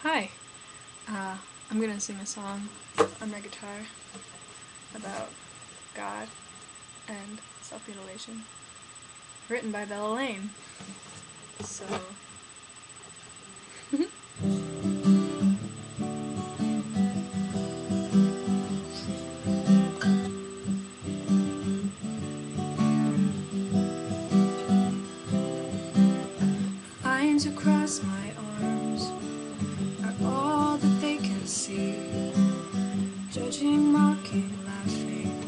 Hi. I'm gonna sing a song on my guitar about God and self-mutilation, written by Bella Lane. So, lines across my arms are all that they can see. Judging, mocking, laughing,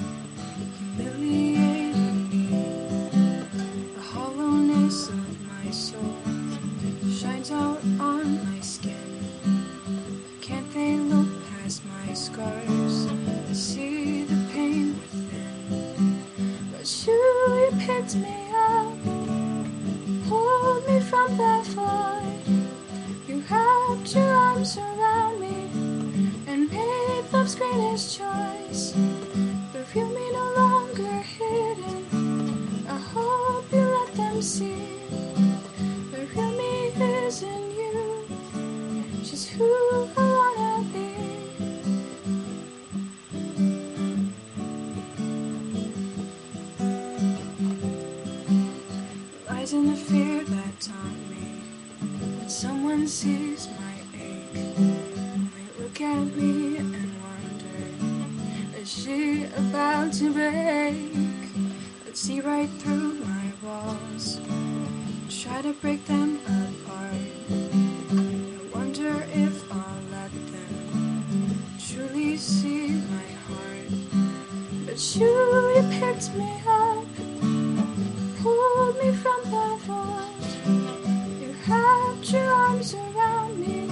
humiliating me. The hollowness of my soul shines out on my skin. Can't they look past my scars and see the pain within? But you picked me up, pulled me from the void. You wrapped your arms around me and made love's greatest choice. The real me no longer hidden. I hope you let them see. The real me is in you. She's who I wanna be. Lies in the fear that taunt me. When someone sees my ache, when they look at me and wonder, is she about to break? Let's see right through my walls, try to break them apart. I wonder if I'll let them truly see my heart. But you picked me up, pulled me from the void. You wrapped your arms around me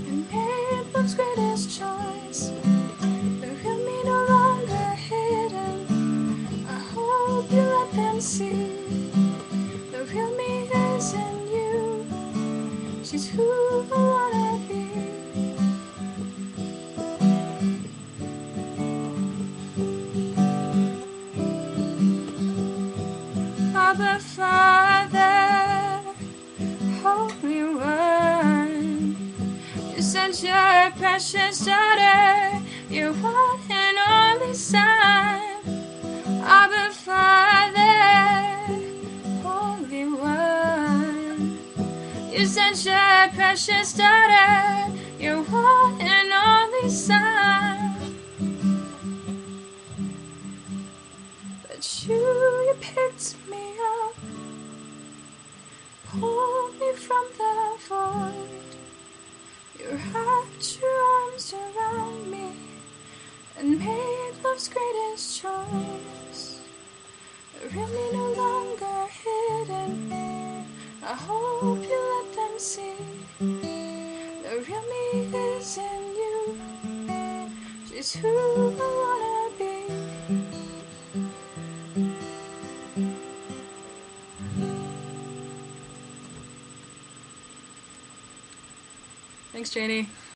and made love's greatest choice. The real me no longer hidden. I hope you let them see. The real me is in you. She's who I wanna be. Abba, Father, Holy One, you sent your precious daughter, your one and only Son. Abba, Father, Holy One, you sent your precious daughter, your one and only Son. But you picked me up, pulled me from the void. You wrapped your arms around me and made love's greatest choice. The real me no longer hidden. I hope you let them see. The real me is in you. She's who I wanna be. Thanks, Janie.